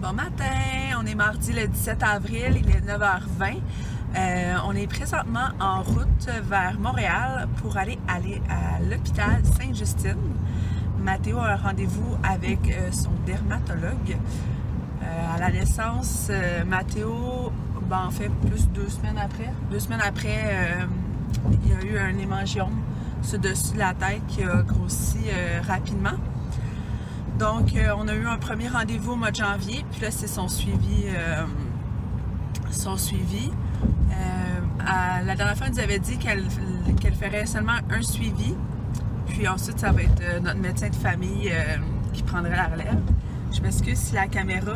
Bon matin, on est mardi le 17 avril, il est 9h20. On est présentement en route vers Montréal pour aller à l'hôpital Sainte-Justine. Mathéo a un rendez-vous avec son dermatologue. À la naissance, Mathéo, en fait, plus 2 semaines après. 2 semaines après, il y a eu un hémangiome sur le dessus de la tête qui a grossi rapidement. Donc, on a eu un premier rendez-vous au mois de janvier, puis là, c'est son suivi. La dernière fois, elle nous avait dit qu'elle ferait seulement un suivi, puis ensuite, ça va être notre médecin de famille qui prendrait la relève. Je m'excuse si la caméra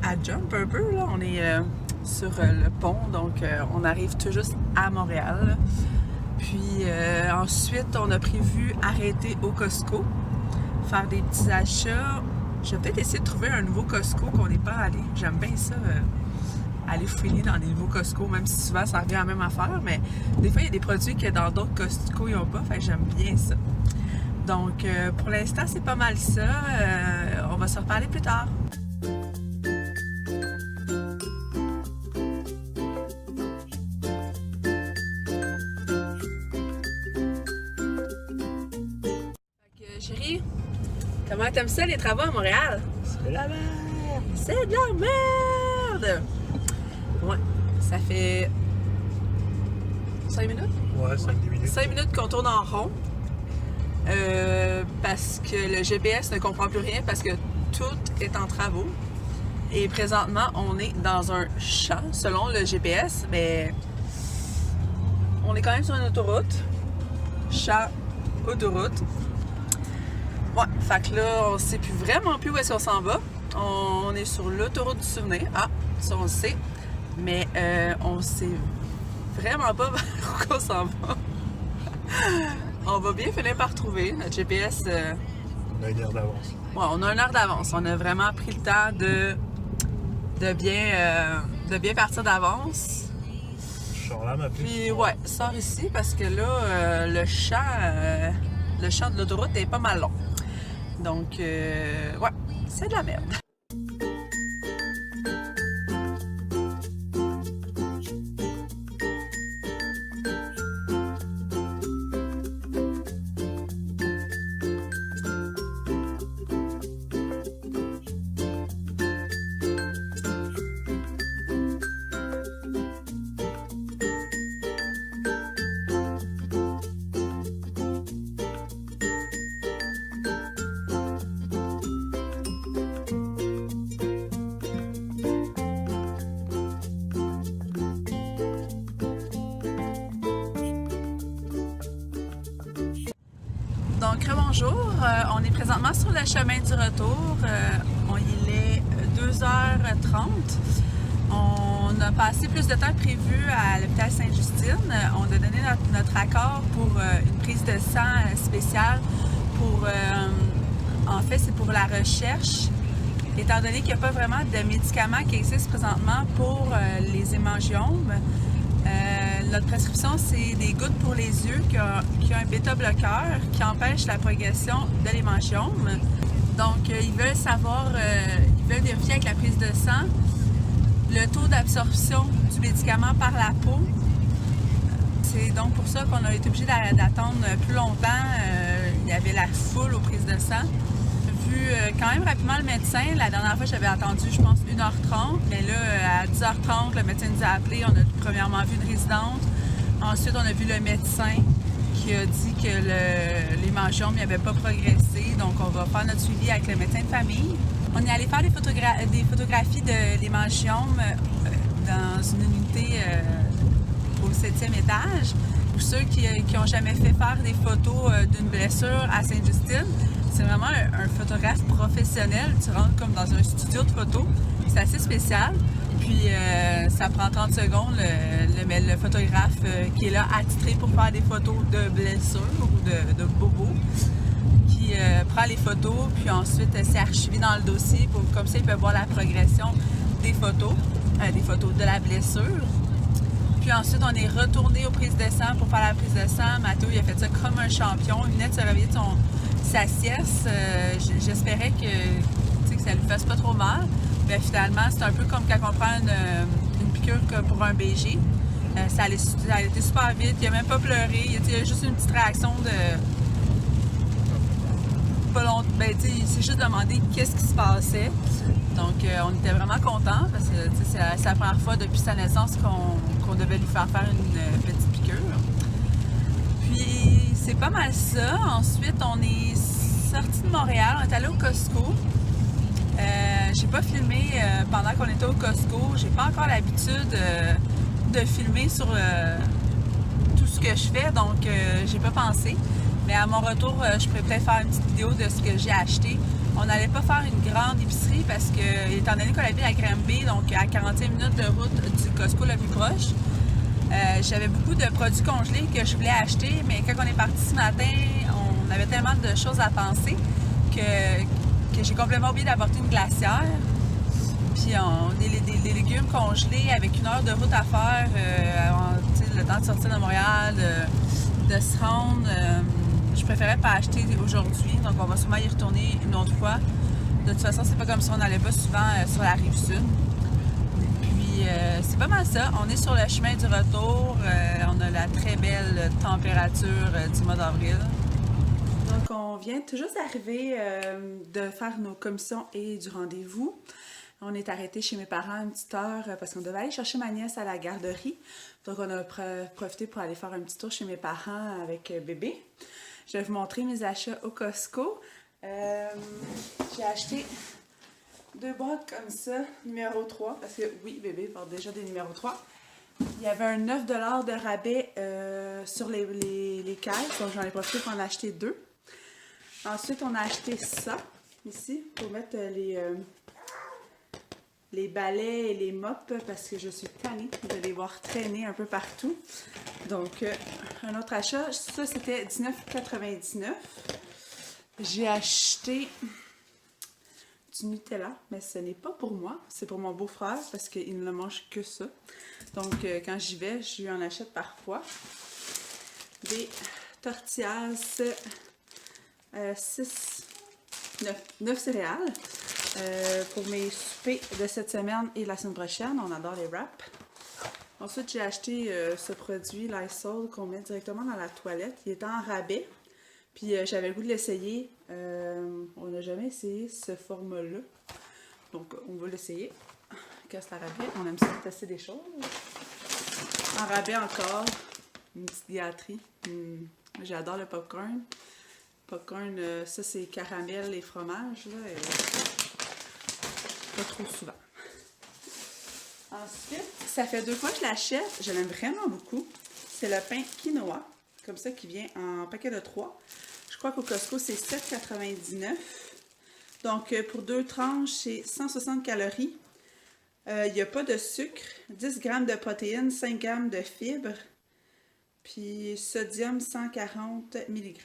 a jump un peu, là. On est sur le pont, donc on arrive tout juste à Montréal. Puis ensuite, on a prévu arrêter au Costco, faire des petits achats. Je vais peut-être essayer de trouver un nouveau Costco qu'on n'est pas allé. J'aime bien ça, aller fouiller dans des nouveaux Costco, même si souvent ça revient à la même affaire, mais des fois il y a des produits que dans d'autres Costco ils n'ont pas, fait que j'aime bien ça. Donc pour l'instant c'est pas mal ça. On va se reparler plus tard. Chérie, comment t'aimes ça les travaux à Montréal? C'est la merde! C'est de la merde! Ouais, ça fait 5 minutes? Ouais, 5-10 minutes. 5 minutes qu'on tourne en rond. Parce que le GPS ne comprend plus rien, parce que tout est en travaux. Et présentement, on est dans un champ, selon le GPS, mais on est quand même sur une autoroute. Champ, autoroute. Ouais, fait que là, on sait plus vraiment plus où est-ce qu'on s'en va. On est sur l'autoroute du souvenir. Ah, ça on le sait. Mais on sait vraiment pas vers où on s'en va. On va bien finir par trouver. Notre GPS... On a une heure d'avance. Ouais, on a une heure d'avance. On a vraiment pris le temps de bien partir d'avance. Je sors là, ma puce. Puis ouais, sors ici parce que là, le champ de l'autoroute est pas mal long. Donc, ouais, c'est de la merde. Donc, bonjour. On est présentement sur le chemin du retour. Il est 2h30. On a passé plus de temps prévu à l'hôpital Sainte-Justine. On a donné notre accord pour une prise de sang spéciale. En fait, c'est pour la recherche. Étant donné qu'il n'y a pas vraiment de médicaments qui existent présentement pour les hémangiomes, notre prescription, c'est des gouttes pour les yeux qui ont un bêta-bloqueur qui empêche la progression de l'hémangiome. Donc, ils veulent savoir, ils veulent vérifier avec la prise de sang le taux d'absorption du médicament par la peau. C'est donc pour ça qu'on a été obligé d'attendre plus longtemps. Il y avait la foule aux prises de sang. Vu quand même rapidement le médecin. La dernière fois, j'avais attendu, je pense, 1h30. Mais là, à 10h30, le médecin nous a appelé. On a premièrement vu une résidente. Ensuite, on a vu le médecin qui a dit que l'hémangiome n'avait pas progressé. Donc, on va faire notre suivi avec le médecin de famille. On est allé faire des photographies de l'hémangiome dans une unité au 7e étage. Pour ceux qui n'ont jamais fait faire des photos d'une blessure à Sainte-Justine, c'est vraiment un photographe professionnel. Tu rentres comme dans un studio de photo. C'est assez spécial. Puis ça prend 30 secondes. Le photographe qui est là attitré pour faire des photos de blessures ou de bobos, qui prend les photos, puis ensuite c'est archivé dans le dossier. Comme ça, il peut voir la progression des photos de la blessure. Puis ensuite, on est retourné aux prises de sang pour faire la prise de sang. Mathéo, il a fait ça comme un champion. Il venait de se réveiller de sa sieste. J'espérais que qu'elle lui fasse pas trop mal. Mais finalement, c'est un peu comme quand on prend une piqûre pour un BG. Ça a été super vite, il a même pas pleuré, il y a juste une petite réaction de... Pas longtemps, ben tu sais, il s'est juste demandé qu'est-ce qui se passait. Donc on était vraiment contents parce que c'est la première fois depuis sa naissance qu'on devait lui faire une petite piqûre. Puis c'est pas mal ça. Ensuite, on est sorti de Montréal, on est allé au Costco. J'ai pas filmé pendant qu'on était au Costco. J'ai pas encore l'habitude de filmer sur tout ce que je fais, donc j'ai pas pensé. Mais à mon retour, je pourrais peut-être faire une petite vidéo de ce que j'ai acheté. On n'allait pas faire une grande épicerie parce que, étant donné qu'on habite à Granby, donc à 45 minutes de route du Costco le plus proche, j'avais beaucoup de produits congelés que je voulais acheter, mais quand on est parti ce matin, on avait tellement de choses à penser que j'ai complètement oublié d'apporter une glacière. Puis des légumes congelés avec 1 heure de route à faire, le temps de sortir de Montréal, de se rendre. Je préférais pas acheter aujourd'hui, donc on va sûrement y retourner une autre fois. De toute façon, c'est pas comme si on n'allait pas souvent sur la rive sud. Puis c'est pas mal ça. On est sur le chemin du retour. On a la très belle température du mois d'avril. Donc on vient tout juste d'arriver de faire nos commissions et du rendez-vous. On est arrêté chez mes parents une petite heure parce qu'on devait aller chercher ma nièce à la garderie. Donc on a profité pour aller faire un petit tour chez mes parents avec bébé. Je vais vous montrer mes achats au Costco. J'ai acheté 2 boîtes comme ça, numéro 3, parce que oui, bébé porte déjà des numéros 3. Il y avait un 9 $ de rabais sur les caisses, donc j'en ai profité pour en acheter 2. Ensuite, on a acheté ça, ici, pour mettre les balais et les mops, parce que je suis tannée de les voir traîner un peu partout. Donc, un autre achat, ça c'était $19,99. J'ai acheté du Nutella, mais ce n'est pas pour moi, c'est pour mon beau-frère, parce qu'il ne mange que ça. Donc, quand j'y vais, je lui en achète parfois. Des tortillas, 9 céréales. Pour mes soupers de cette semaine et la semaine prochaine, on adore les wraps. Ensuite, j'ai acheté ce produit Lysol qu'on met directement dans la toilette. Il était en rabais, puis j'avais le goût de l'essayer. On n'a jamais essayé ce format-là, donc on va l'essayer. Quand c'est en rabais, on aime ça tester des choses. En rabais encore, une petite gâterie. J'adore le popcorn. Popcorn, ça c'est caramel et fromage, là. Pas trop souvent. Ensuite, ça fait 2 fois que je l'achète. Je l'aime vraiment beaucoup. C'est le pain quinoa, comme ça, qui vient en paquet de 3. Je crois qu'au Costco, c'est $7,99. Donc, pour 2 tranches, c'est 160 calories. Il n'y a pas de sucre, 10 g de protéines, 5 g de fibres, puis sodium 140 mg.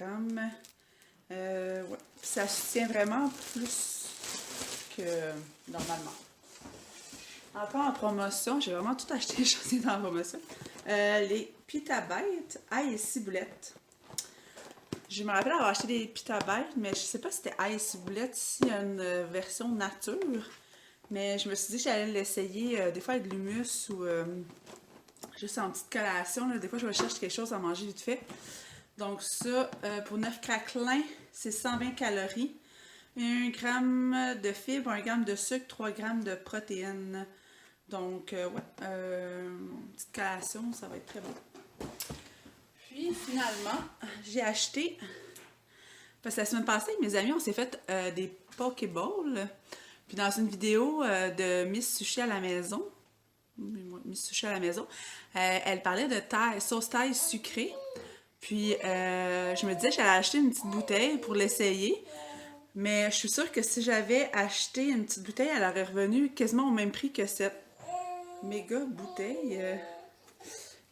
Ouais. Ça soutient vraiment plus que normalement. Encore en promotion, j'ai vraiment tout acheté les choses dans la promotion. Les Pita Bites ail et ciboulette. Je me rappelle avoir acheté des Pita Bites, mais je sais pas si c'était ail et ciboulette, s'il y a une version nature. Mais je me suis dit que j'allais l'essayer des fois avec de l'hummus ou juste en petite collation. Là. Des fois, je recherche quelque chose à manger vite fait. Donc ça, pour 9 craquelins, c'est 120 calories. 1 g de fibres, 1 g de sucre, 3 g de protéines. Donc, ouais, petite collation, ça va être très bon. Puis, finalement, j'ai acheté, parce que la semaine passée, avec mes amis, on s'est fait des Pokéballs. Puis, dans une vidéo de Miss Sushi à la maison, elle parlait de sauce thaï sucrée. Puis, je me disais que j'allais acheter une petite bouteille pour l'essayer. Mais je suis sûre que si j'avais acheté une petite bouteille, elle aurait revenu quasiment au même prix que cette méga bouteille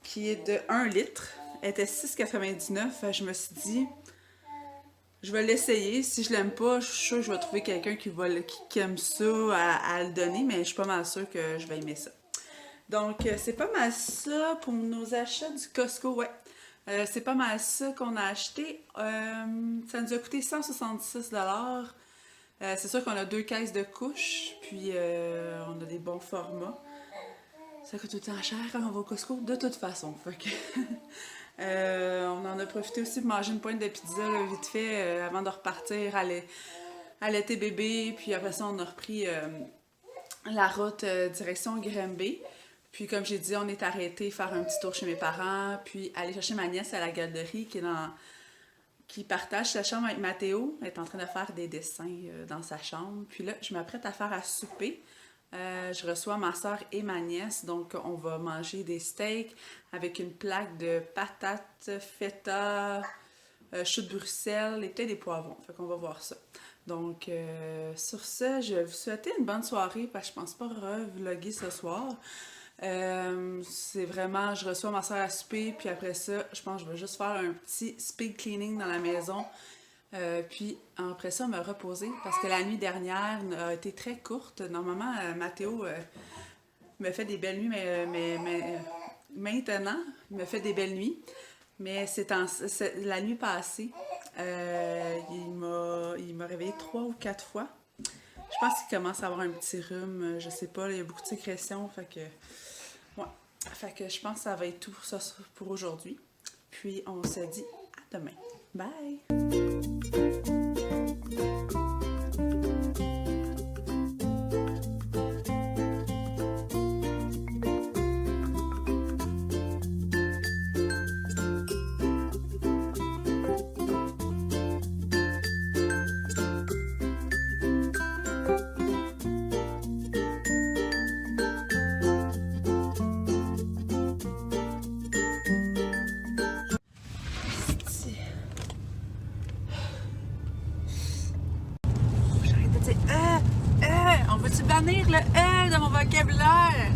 qui est de 1 litre. Elle était $6,99. Je me suis dit, je vais l'essayer. Si je l'aime pas, je suis sûre que je vais trouver quelqu'un qui aime ça à le donner, mais je suis pas mal sûre que je vais aimer ça. Donc, c'est pas mal ça pour nos achats du Costco, ouais. C'est pas mal ça qu'on a acheté. Ça nous a coûté 166 $. C'est sûr qu'on a 2 caisses de couches, puis on a des bons formats. Ça coûte tout le temps cher quand on va au Costco, de toute façon. Fait que on en a profité aussi pour manger une pointe de pizza là, vite fait avant de repartir à l'été bébé. Puis après ça, on a repris la route direction Granby. Puis comme j'ai dit, on est arrêté faire un petit tour chez mes parents, puis aller chercher ma nièce à la garderie qui partage sa chambre avec Mathéo. Elle est en train de faire des dessins dans sa chambre. Puis là, je m'apprête à faire à souper. Je reçois ma soeur et ma nièce, donc on va manger des steaks avec une plaque de patates, feta, choux de Bruxelles et peut-être des poivrons. Fait qu'on va voir ça. Donc, sur ce, je vais vous souhaiter une bonne soirée parce que je pense pas revlogger ce soir. C'est vraiment, je reçois ma soeur à souper, puis après ça, je pense que je vais juste faire un petit speed cleaning dans la maison. Puis après ça, me reposer parce que la nuit dernière a été très courte. Normalement, Mathéo me fait des belles nuits, mais maintenant, il me fait des belles nuits. Mais la nuit passée, il m'a réveillé 3 ou 4 fois. Je pense qu'il commence à avoir un petit rhume, je sais pas, il y a beaucoup de sécrétions, fait que je pense que ça va être tout ça pour aujourd'hui. Puis on se dit à demain. Bye! On va-tu bannir le « de mon vocabulaire?